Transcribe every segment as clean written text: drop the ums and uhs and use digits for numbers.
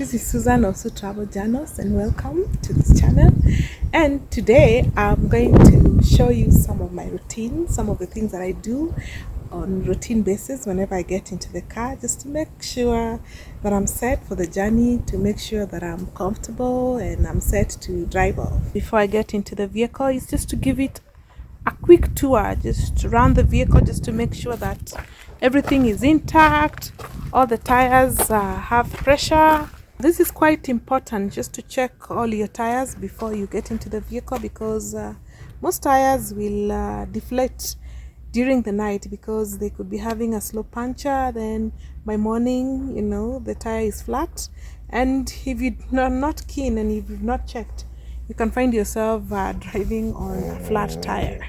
this is Susan of Su Travel Journals, and welcome to this channel. And today I'm going to show you some of my routine, some of the things that I do on routine basis whenever I get into the car, just to make sure that I'm set for the journey, to make sure that I'm comfortable and I'm set to drive off. Before I get into the vehicle, it's just to give it a quick tour, just around the vehicle, just to make sure that everything is intact, all the tires have pressure. This is quite important, just to check all your tires before you get into the vehicle, because most tires will deflate during the night because they could be having a slow puncture. Then by morning, the tire is flat, and if you're not keen and if you've not checked, you can find yourself driving on a flat tire.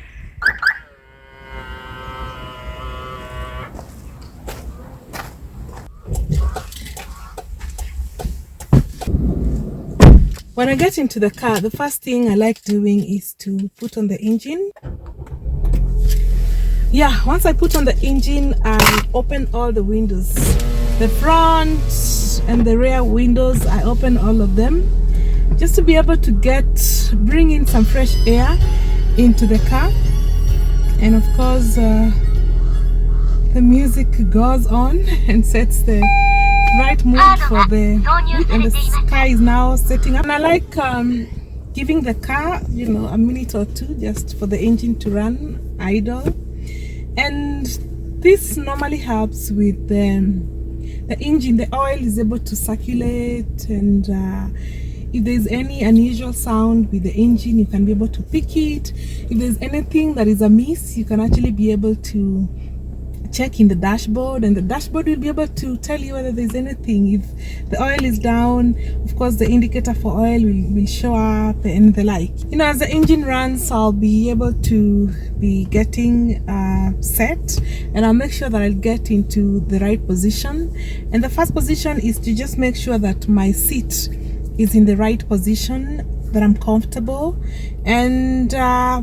When I get into the car, the first thing I like doing is to put on the engine. Yeah, once I put on the engine, I open all the windows. The front and the rear windows, I open all of them, just to be able to bring in some fresh air into the car. And of course, the music goes on and sets the right mood for the mood, and the sky is now setting up. And I like giving the car, a minute or two just for the engine to run idle. And this normally helps with the engine. The oil is able to circulate, and if there's any unusual sound with the engine, you can be able to pick it. If there's anything that is amiss, you can actually be able to check in the dashboard, and the dashboard will be able to tell you whether there's anything. If the oil is down, of course the indicator for oil will show up, and the like. As the engine runs, I'll be able to be getting set, and I'll make sure that I'll get into the right position. And the first position is to just make sure that my seat is in the right position, that I'm comfortable. And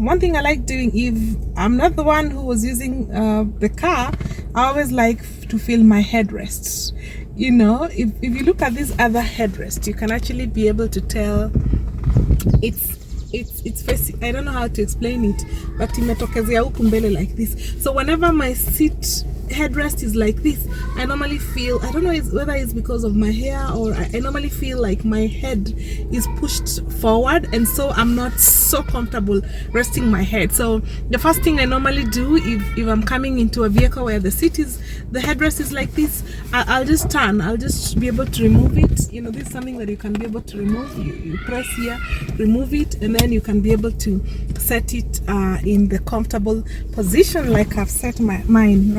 one thing I like doing, if I'm not the one who was using the car, I always like to feel my headrests. If you look at this other headrest, you can actually be able to tell it's facing, I don't know how to explain it, but imetokezea huku mbele like this. So whenever my seat headrest is like this, I normally feel, I don't know whether it's because of my hair, or I normally feel like my head is pushed forward, and so I'm not so comfortable resting my head. So the first thing I normally do, if I'm coming into a vehicle where the headrest is like this, I'll just turn, I'll just be able to remove it. This is something that you can be able to remove. You press here, remove it, and then you can be able to set it in the comfortable position like I've set mine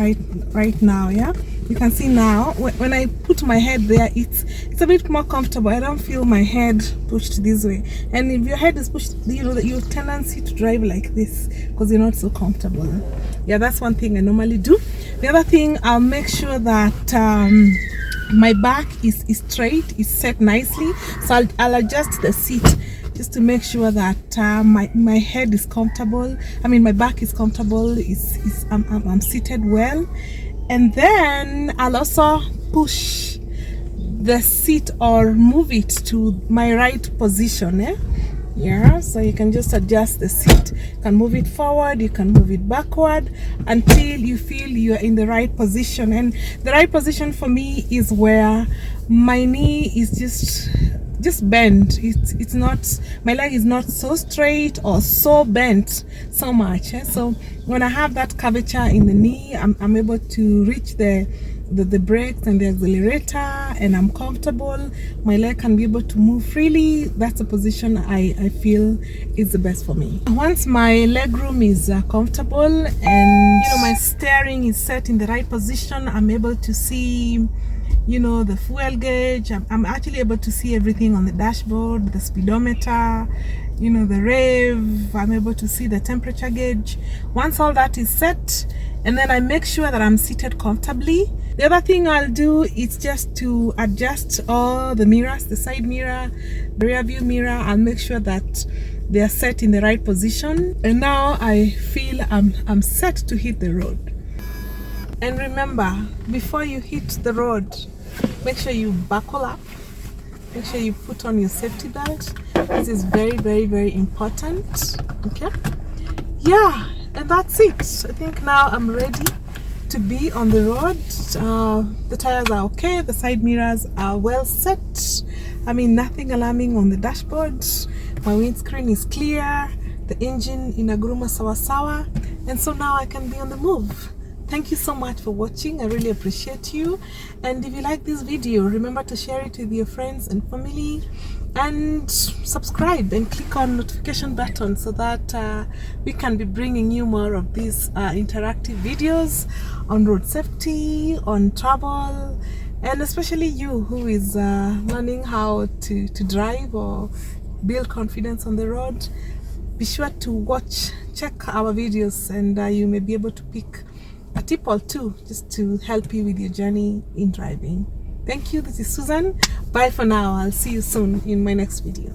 right now. Yeah, you can see now when I put my head there, it's a bit more comfortable. I don't feel my head pushed this way. And if your head is pushed, your tendency to drive like this because you're not so comfortable. Yeah, that's one thing I normally do. The other thing, I'll make sure that my back is straight, is set nicely. So I'll adjust the seat just to make sure that my head is comfortable. My back is comfortable. I'm seated well. And then I'll also push the seat or move it to my right position. Yeah, so you can just adjust the seat. You can move it forward, you can move it backward until you feel you're in the right position. And the right position for me is where my knee is just bent. It's not, my leg is not so straight or so bent so much. So when I have that curvature in the knee, I'm able to reach the brakes and the accelerator, and I'm comfortable. My leg can be able to move freely. That's the position I feel is the best for me. Once my leg room is comfortable, and my steering is set in the right position, I'm able to see the fuel gauge. I'm actually able to see everything on the dashboard, the speedometer, the rev. I'm able to see the temperature gauge. Once all that is set, and then I make sure that I'm seated comfortably. The other thing I'll do is just to adjust all the mirrors, the side mirror, the rear view mirror. I'll make sure that they are set in the right position. And now I feel I'm set to hit the road. And remember, before you hit the road, make sure you buckle up make sure you put on your safety belt. This is very, very, very important. Okay, yeah, and that's it. I think now I'm ready to be on the road. The tires are okay, the side mirrors are well set. I mean, nothing alarming on the dashboard. My windscreen is clear, the engine inaguruma sawasawa, and so now I can be on the move. Thank you so much for watching. I really appreciate you. And if you like this video, remember to share it with your friends and family, and subscribe and click on notification button so that we can be bringing you more of these interactive videos on road safety, on travel, and especially you who is learning how to drive or build confidence on the road. Be sure to check our videos, and you may be able to pick a tip or two just to help you with your journey in driving. Thank you. This is Susan. Bye for now. I'll see you soon in my next video.